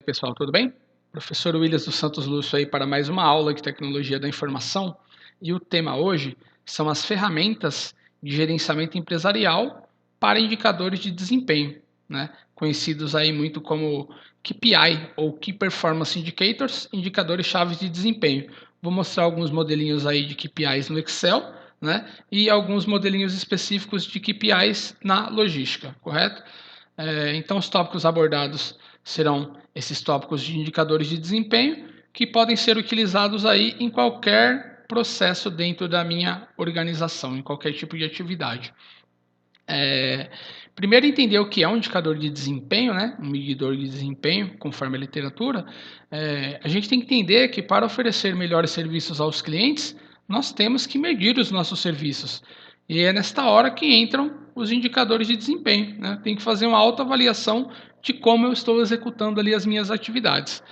pessoal, tudo bem? Professor Williams dos Santos Lúcio aí para mais uma aula de tecnologia da informação. E o tema hoje são as ferramentas de gerenciamento empresarial para indicadores de desempenho, né? Conhecidos aí muito como KPI ou Key Performance Indicators, indicadores chaves de desempenho. Vou mostrar alguns modelinhos aí de KPIs no Excel, né? E alguns modelinhos específicos de KPIs na logística, correto? Então, os tópicos abordados serão esses tópicos de indicadores de desempenho que podem ser utilizados aí em qualquer processo dentro da minha organização, em qualquer tipo de atividade. Primeiro, entender o que é um indicador de desempenho, né? Um medidor de desempenho, conforme a literatura. A gente tem que entender que para oferecer melhores serviços aos clientes, nós temos que medir os nossos serviços. E é nesta hora que entram os indicadores de desempenho, né? Tem que fazer uma autoavaliação de como eu estou executando ali as minhas atividades.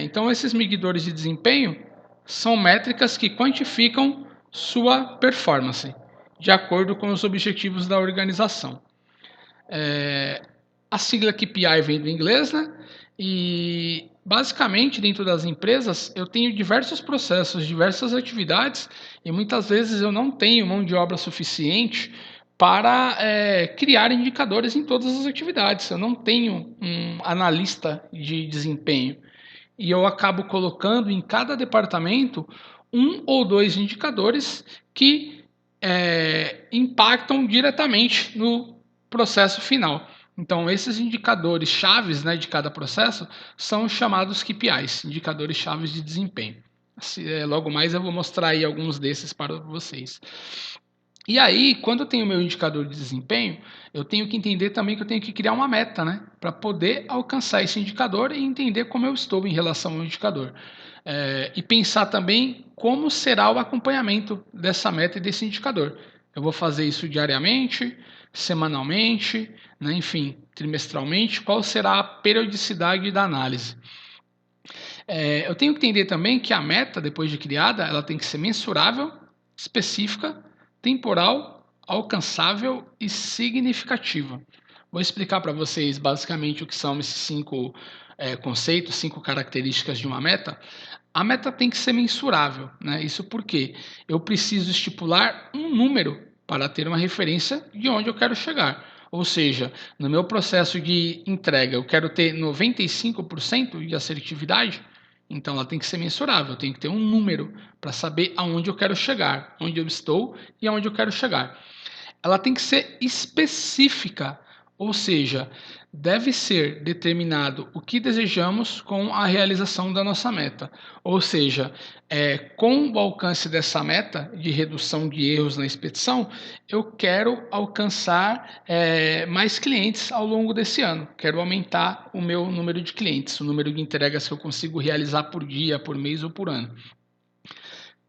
Então, esses medidores de desempenho são métricas que quantificam sua performance de acordo com os objetivos da organização. A sigla KPI vem do inglês, né? E basicamente dentro das empresas eu tenho diversos processos, diversas atividades e muitas vezes eu não tenho mão de obra suficiente para criar indicadores em todas as atividades. Eu não tenho um analista de desempenho e eu acabo colocando em cada departamento um ou dois indicadores que impactam diretamente no processo final. Então, esses indicadores chaves, né, de cada processo são chamados KPIs, indicadores chaves de desempenho. Logo mais eu vou mostrar aí alguns desses para vocês. E aí, quando eu tenho o meu indicador de desempenho, eu tenho que entender também que eu tenho que criar uma meta, né? Para poder alcançar esse indicador e entender como eu estou em relação ao indicador. E pensar também como será o acompanhamento dessa meta e desse indicador. Eu vou fazer isso diariamente, semanalmente, né? Enfim, trimestralmente. Qual será a periodicidade da análise? Eu tenho que entender também que a meta, depois de criada, ela tem que ser mensurável, específica, temporal, alcançável e significativa. Vou explicar para vocês basicamente o que são esses cinco conceitos, cinco características de uma meta. A meta tem que ser mensurável, né? Isso porque eu preciso estipular um número para ter uma referência de onde eu quero chegar. Ou seja, no meu processo de entrega, eu quero ter 95% de assertividade, então ela tem que ser mensurável, eu tenho que ter um número para saber aonde eu quero chegar, onde eu estou e aonde eu quero chegar. Ela tem que ser específica, ou seja, deve ser determinado o que desejamos com a realização da nossa meta. Ou seja, com o alcance dessa meta de redução de erros na expedição, eu quero alcançar mais clientes ao longo desse ano. Quero aumentar o meu número de clientes, o número de entregas que eu consigo realizar por dia, por mês ou por ano.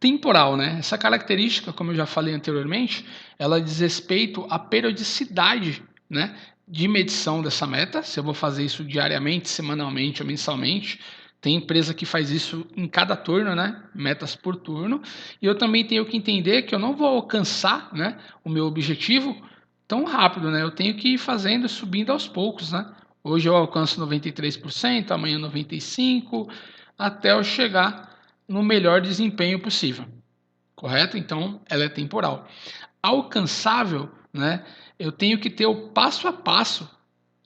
Temporal, né? Essa característica, como eu já falei anteriormente, ela diz respeito à periodicidade, né, de medição dessa meta. Se eu vou fazer isso diariamente, semanalmente ou mensalmente. Tem empresa que faz isso em cada turno, né? Metas por turno. E eu também tenho que entender que eu não vou alcançar, né, o meu objetivo tão rápido, né? Eu tenho que ir fazendo, subindo aos poucos, né? Hoje eu alcanço 93%, amanhã 95%, até eu chegar no melhor desempenho possível, correto? Então, ela é temporal. Alcançável, né? Eu tenho que ter o passo a passo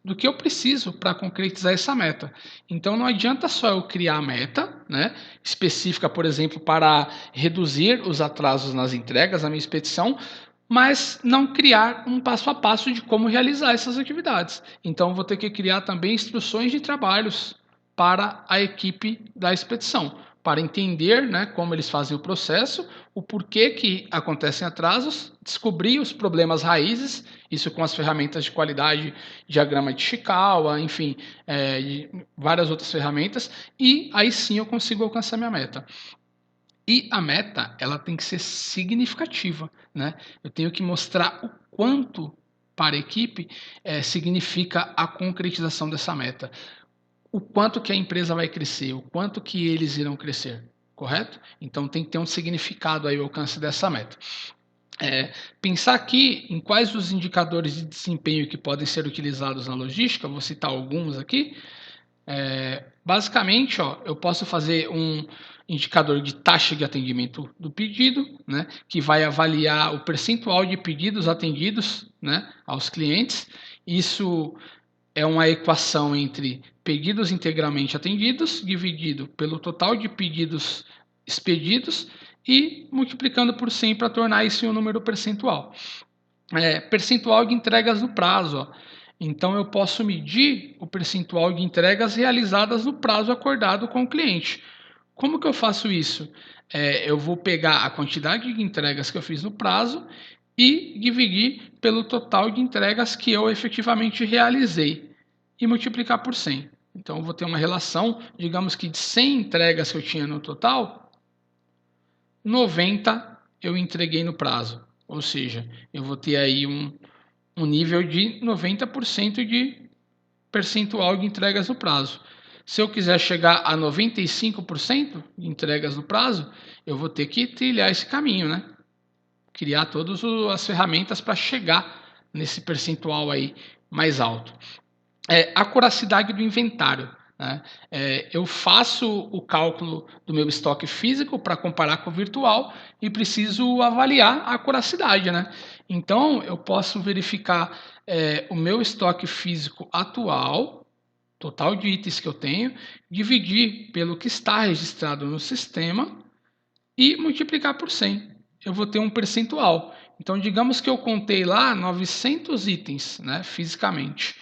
do que eu preciso para concretizar essa meta. Então, não adianta só eu criar a meta, né, específica, por exemplo, para reduzir os atrasos nas entregas, na minha expedição, mas não criar um passo a passo de como realizar essas atividades. Então, vou ter que criar também instruções de trabalhos para a equipe da expedição, para entender, né, como eles fazem o processo, o porquê que acontecem atrasos, descobrir os problemas raízes, isso com as ferramentas de qualidade, diagrama de Chikawa, enfim, várias outras ferramentas, e aí sim eu consigo alcançar minha meta. E a meta, ela tem que ser significativa, né? Eu tenho que mostrar o quanto para a equipe significa a concretização dessa meta. O quanto que a empresa vai crescer, o quanto que eles irão crescer, correto? Então tem que ter um significado aí o alcance dessa meta. Pensar aqui em quais os indicadores de desempenho que podem ser utilizados na logística, vou citar alguns aqui. Basicamente, ó, eu posso fazer um indicador de taxa de atendimento do pedido, né, que vai avaliar o percentual de pedidos atendidos, né, aos clientes. Isso é uma equação entre pedidos integralmente atendidos dividido pelo total de pedidos expedidos e multiplicando por 100 para tornar isso um número percentual. Percentual de entregas no prazo. Ó. Então eu posso medir o percentual de entregas realizadas no prazo acordado com o cliente. Como que eu faço isso? Eu vou pegar a quantidade de entregas que eu fiz no prazo e dividir pelo total de entregas que eu efetivamente realizei e multiplicar por 100. Então eu vou ter uma relação, digamos que de 100 entregas que eu tinha no total, 90 eu entreguei no prazo. Ou seja, eu vou ter aí um nível de 90% de percentual de entregas no prazo. Se eu quiser chegar a 95% de entregas no prazo, eu vou ter que trilhar esse caminho, né? Criar todas as ferramentas para chegar nesse percentual aí mais alto. A curacidade do inventário. Né? Eu faço o cálculo do meu estoque físico para comparar com o virtual e preciso avaliar a curacidade. Né? Então, eu posso verificar o meu estoque físico atual, total de itens que eu tenho, dividir pelo que está registrado no sistema e multiplicar por 100. Eu vou ter um percentual. Então, digamos que eu contei lá 900 itens, né, fisicamente.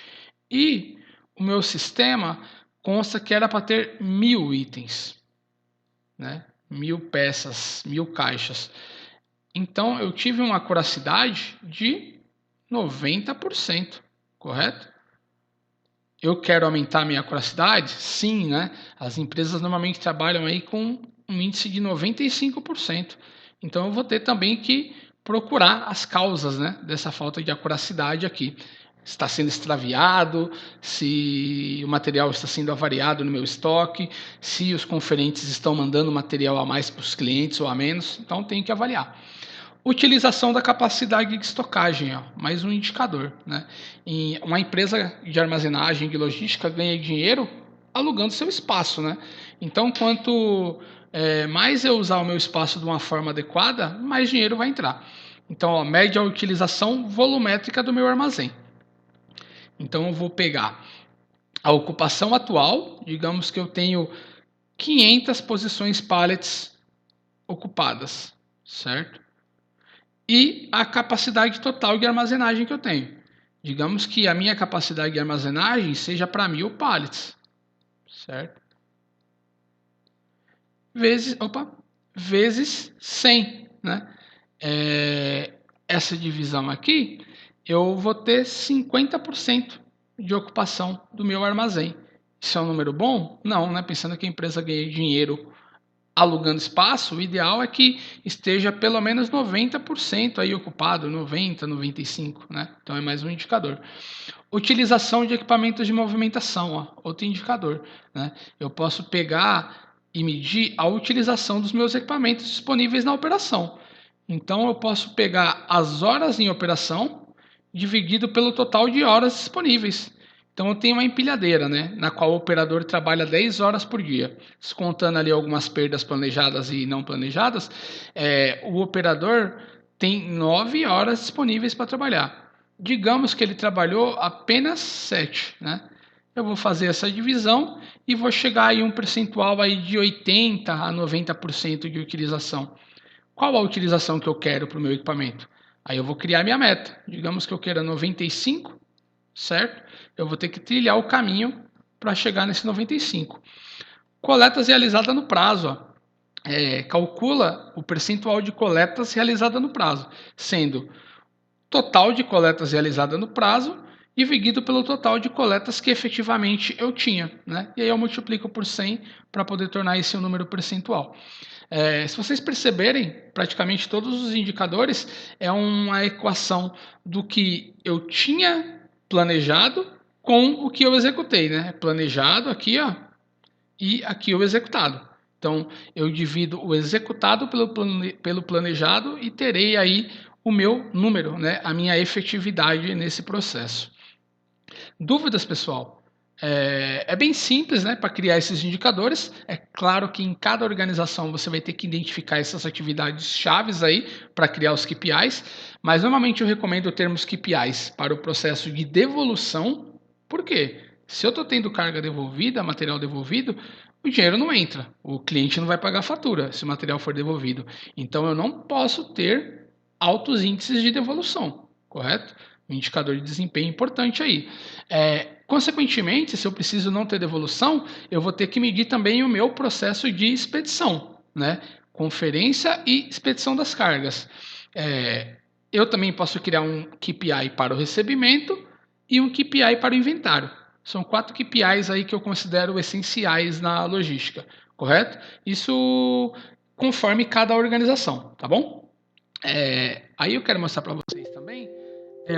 E o meu sistema consta que era para ter 1000 itens, né? 1000 peças, 1000 caixas. Então eu tive uma curacidade de 90%, correto? Eu quero aumentar a minha curacidade? Sim, né? As empresas normalmente trabalham aí com um índice de 95%. Então eu vou ter também que procurar as causas, né, dessa falta de acuracidade aqui. Está sendo extraviado, se o material está sendo avariado no meu estoque, se os conferentes estão mandando material a mais para os clientes ou a menos. Então tem que avaliar. Utilização da capacidade de estocagem, ó, mais um indicador. Né? E uma empresa de armazenagem, de logística, ganha dinheiro alugando seu espaço. Né? Então, quanto mais eu usar o meu espaço de uma forma adequada, mais dinheiro vai entrar. Então, ó, mede a utilização volumétrica do meu armazém. Então, eu vou pegar a ocupação atual, digamos que eu tenho 500 posições pallets ocupadas, certo? E a capacidade total de armazenagem que eu tenho. Digamos que a minha capacidade de armazenagem seja para 1000 pallets, certo? Vezes 100, né? Essa divisão aqui, eu vou ter 50% de ocupação do meu armazém. Isso é um número bom? Não, né? Pensando que a empresa ganha dinheiro alugando espaço, o ideal é que esteja pelo menos 90% aí ocupado, 90, 95, né? Então é mais um indicador. Utilização de equipamentos de movimentação, ó, outro indicador, né? Eu posso pegar e medir a utilização dos meus equipamentos disponíveis na operação. Então eu posso pegar as horas em operação dividido pelo total de horas disponíveis. Então eu tenho uma empilhadeira, né, na qual o operador trabalha 10 horas por dia. Descontando ali algumas perdas planejadas e não planejadas, o operador tem 9 horas disponíveis para trabalhar. Digamos que ele trabalhou apenas 7, né? Eu vou fazer essa divisão e vou chegar aí um percentual aí de 80 a 90% de utilização. Qual a utilização que eu quero para o meu equipamento? Aí eu vou criar minha meta. Digamos que eu queira 95, certo? Eu vou ter que trilhar o caminho para chegar nesse 95. Coletas realizadas no prazo. Ó. Calcula o percentual de coletas realizadas no prazo, sendo total de coletas realizadas no prazo dividido pelo total de coletas que efetivamente eu tinha. Né? E aí eu multiplico por 100 para poder tornar esse um número percentual. Se vocês perceberem, praticamente todos os indicadores é uma equação do que eu tinha planejado com o que eu executei, né? Planejado aqui, ó, e aqui o executado. Então, eu divido o executado pelo planejado e terei aí o meu número, né? A minha efetividade nesse processo. Dúvidas, pessoal? É bem simples, né, para criar esses indicadores. É claro que em cada organização você vai ter que identificar essas atividades chaves aí para criar os KPIs, mas normalmente eu recomendo termos KPIs para o processo de devolução. Por quê? Se eu estou tendo carga devolvida, material devolvido, o dinheiro não entra, o cliente não vai pagar a fatura se o material for devolvido. Então eu não posso ter altos índices de devolução, correto? Um indicador de desempenho importante aí. Consequentemente, se eu preciso não ter devolução, eu vou ter que medir também o meu processo de expedição, né? Conferência e expedição das cargas. Eu também posso criar um KPI para o recebimento e um KPI para o inventário. São 4 KPIs aí que eu considero essenciais na logística, correto? Isso conforme cada organização, tá bom? Aí eu quero mostrar para vocês também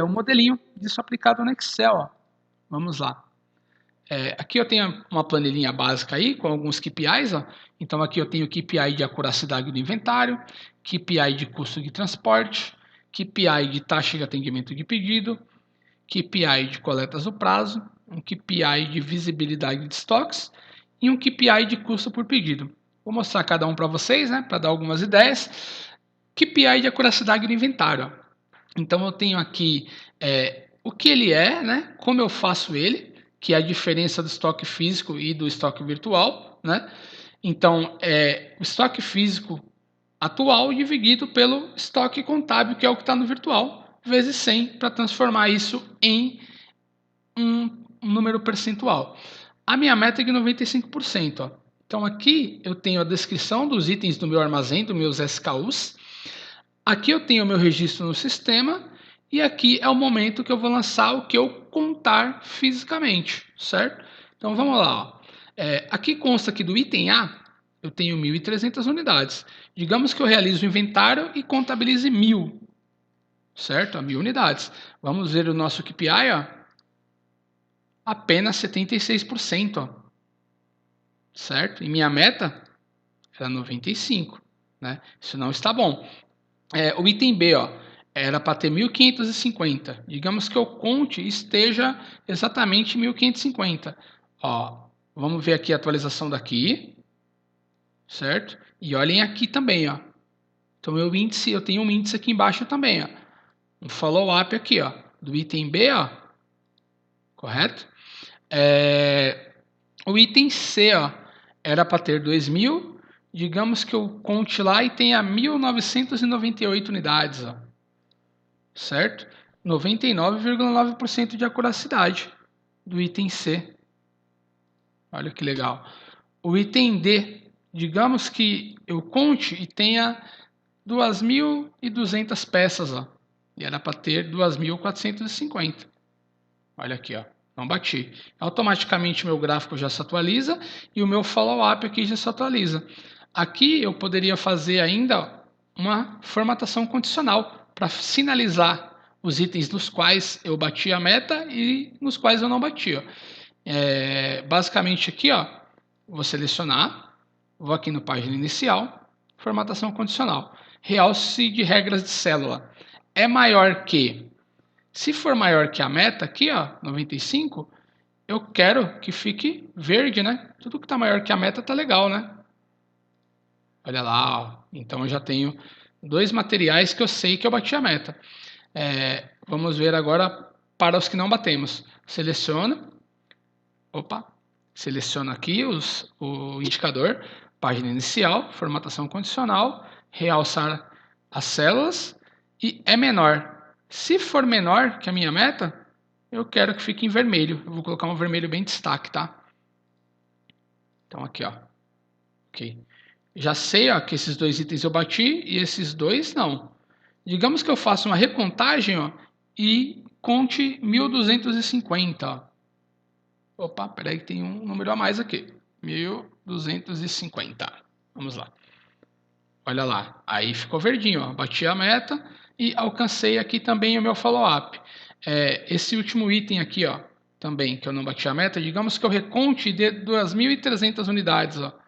o modelinho disso aplicado no Excel. Ó. Vamos lá. Aqui eu tenho uma planilhinha básica aí com alguns KPIs. Ó. Então aqui eu tenho KPI de acuracidade do inventário, KPI de custo de transporte, KPI de taxa de atendimento de pedido, KPI de coletas no prazo, um KPI de visibilidade de estoques e um KPI de custo por pedido. Vou mostrar cada um para vocês, né, para dar algumas ideias. KPI de acuracidade do inventário. Ó. Então eu tenho aqui o que ele é, né, como eu faço ele, que é a diferença do estoque físico e do estoque virtual. Né? Então, o estoque físico atual dividido pelo estoque contábil, que é o que está no virtual, vezes 100, para transformar isso em um número percentual. A minha meta é de 95%. Ó. Então, aqui eu tenho a descrição dos itens do meu armazém, dos meus SKUs. Aqui eu tenho o meu registro no sistema. E aqui é o momento que eu vou lançar o que eu contar fisicamente, certo? Então, vamos lá. Ó. Aqui consta que do item A, eu tenho 1.300 unidades. Digamos que eu realizo o inventário e contabilize 1.000, certo? A 1.000 unidades. Vamos ver o nosso KPI, ó. Apenas 76%, ó. Certo? E minha meta era 95%, né? Isso não está bom. O item B, ó, era para ter 1.550. Digamos que eu conte esteja exatamente 1.550. Ó, vamos ver aqui a atualização daqui, certo? E olhem aqui também, ó. Então meu índice, eu tenho um índice aqui embaixo também, ó. Um follow-up aqui, ó, do item B, ó. Correto? O item C, ó, era para ter 2.000. Digamos que eu conte lá e tenha 1.998 unidades, ó. Certo? 99,9% de acuracidade do item C. Olha que legal. O item D, digamos que eu conte e tenha 2.200 peças, ó, e era para ter 2.450. Olha aqui, ó, não bati. Automaticamente meu gráfico já se atualiza e o meu follow-up aqui já se atualiza. Aqui eu poderia fazer ainda uma formatação condicional para sinalizar os itens nos quais eu bati a meta e nos quais eu não bati. Ó. Basicamente aqui, ó, vou selecionar, vou aqui no página inicial, formatação condicional. Realce de regras de célula. É maior que. Se for maior que a meta aqui, ó, 95, eu quero que fique verde, né? Tudo que está maior que a meta tá legal, né? Olha lá, ó. Então eu já tenho 2 materiais que eu sei que eu bati a meta. Vamos ver agora para os que não batemos. Seleciona aqui o indicador, página inicial, formatação condicional, realçar as células e é menor. Se for menor que a minha meta, eu quero que fique em vermelho. Eu vou colocar um vermelho bem destaque, tá? Então aqui, ó. Ok. Já sei, ó, que esses 2 itens eu bati e esses 2 não. Digamos que eu faça uma recontagem, ó, e conte 1.250. Ó. Opa, peraí que tem um número a mais aqui. 1.250. Vamos lá. Olha lá. Aí ficou verdinho, ó. Bati a meta e alcancei aqui também o meu follow-up. Esse último item aqui, ó, também, que eu não bati a meta, digamos que eu reconte de 2.300 unidades, ó.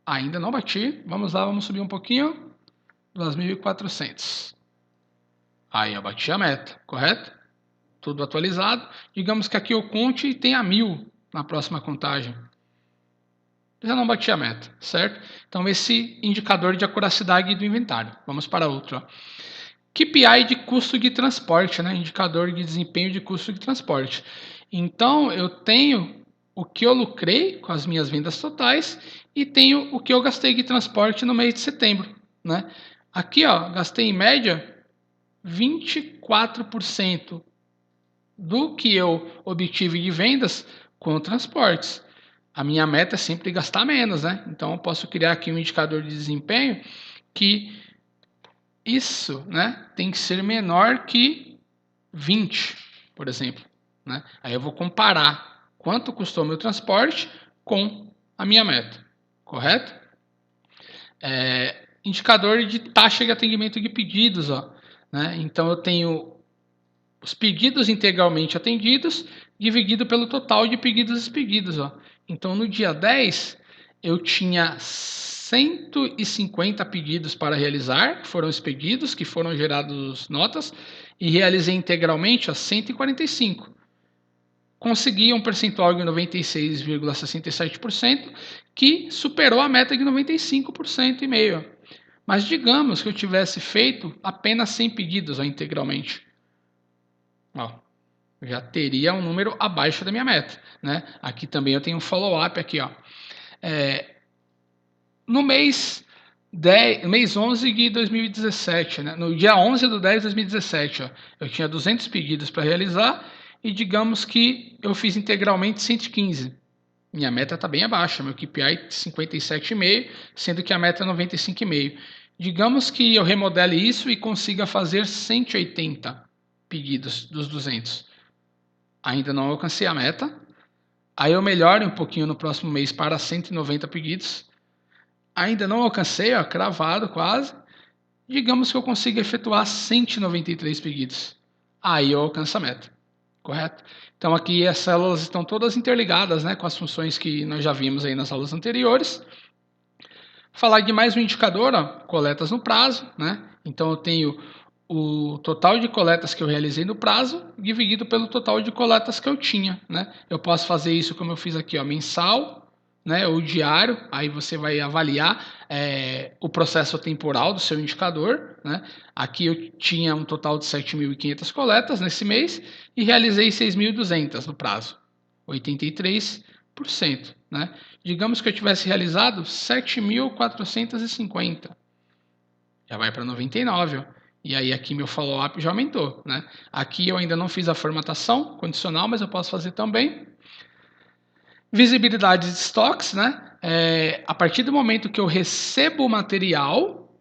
Ainda não bati. Vamos lá, vamos subir um pouquinho. 2.400. Aí eu bati a meta, correto? tudo atualizado. Digamos que aqui eu conte e tenha 1000 na próxima contagem. Já não bati a meta, certo? Então esse indicador de acuracidade do inventário. Vamos para outro. Ó. KPI de custo de transporte, né? Indicador de desempenho de custo de transporte. Então eu tenho o que eu lucrei com as minhas vendas totais e tenho o que eu gastei de transporte no mês de setembro, né? Aqui, ó, gastei em média 24% do que eu obtive de vendas com transportes. A minha meta é sempre gastar menos, né? Então eu posso criar aqui um indicador de desempenho que isso, né, tem que ser menor que 20, por exemplo, né? Aí eu vou comparar quanto custou meu transporte com a minha meta, correto? Indicador de taxa de atendimento de pedidos, ó, né? Então eu tenho os pedidos integralmente atendidos dividido pelo total de pedidos expedidos. Ó. Então, no dia 10, eu tinha 150 pedidos para realizar, que foram expedidos, que foram gerados notas, e realizei integralmente 145. Consegui um percentual de 96,67%, que superou a meta de 95% e meio. Mas digamos que eu tivesse feito apenas 100 pedidos ó, integralmente. Ó, já teria um número abaixo da minha meta, né? Aqui também eu tenho um follow-up aqui, ó. No mês 11 de 2017, né? No dia 11 de 10 de 2017, ó, eu tinha 200 pedidos para realizar e digamos que eu fiz integralmente 115. Minha meta está bem abaixo, meu KPI 57,5, sendo que a meta é 95,5. Digamos que eu remodele isso e consiga fazer 180 pedidos dos 200. Ainda não alcancei a meta. Aí eu melhoro um pouquinho no próximo mês para 190 pedidos. Ainda não alcancei, ó, cravado quase. Digamos que eu consiga efetuar 193 pedidos. Aí eu alcanço a meta, correto? Então aqui as células estão todas interligadas, né, com as funções que nós já vimos aí nas aulas anteriores. Falar de mais um indicador, ó, coletas no prazo, né? Então eu tenho o total de coletas que eu realizei no prazo dividido pelo total de coletas que eu tinha, né? Eu posso fazer isso como eu fiz aqui, ó, mensal, né, ou diário, aí você vai avaliar o processo temporal do seu indicador, né? Aqui eu tinha um total de 7.500 coletas nesse mês e realizei 6.200 no prazo, 83%, né? Digamos que eu tivesse realizado 7.450, já vai para 99, ó. E aí aqui meu follow-up já aumentou, né? Aqui eu ainda não fiz a formatação condicional, mas eu posso fazer também. Visibilidade de estoques, né? A partir do momento que eu recebo o material,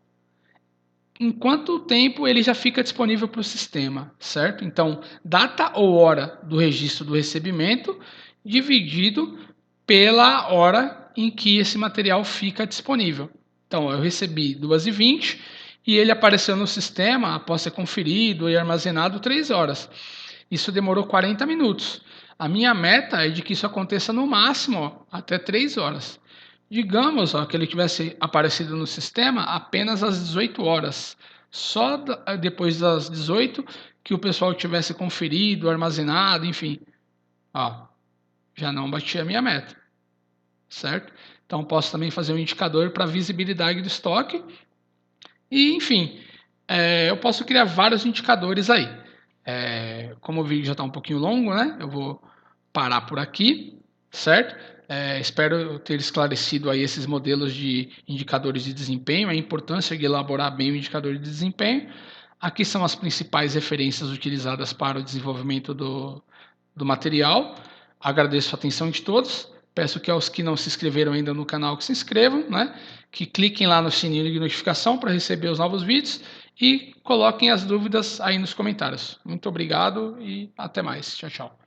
em quanto tempo ele já fica disponível para o sistema, certo? Então, data ou hora do registro do recebimento dividido pela hora em que esse material fica disponível. Então, eu recebi 2h20 e ele apareceu no sistema após ser conferido e armazenado 3 horas. Isso demorou 40 minutos. A minha meta é de que isso aconteça no máximo ó, até 3 horas. Digamos ó, que ele tivesse aparecido no sistema apenas às 18 horas. Só depois das 18 que o pessoal tivesse conferido, armazenado, enfim. Ó, já não bati a minha meta. Certo? Então posso também fazer um indicador para visibilidade do estoque. E, enfim, eu posso criar vários indicadores aí. Como o vídeo já está um pouquinho longo, né? Eu vou parar por aqui, certo? Espero ter esclarecido aí esses modelos de indicadores de desempenho, a importância de elaborar bem o indicador de desempenho. Aqui são as principais referências utilizadas para o desenvolvimento do material. Agradeço a atenção de todos. Peço que aos que não se inscreveram ainda no canal que se inscrevam, né? Que cliquem lá no sininho de notificação para receber os novos vídeos e coloquem as dúvidas aí nos comentários. Muito obrigado e até mais. Tchau, tchau.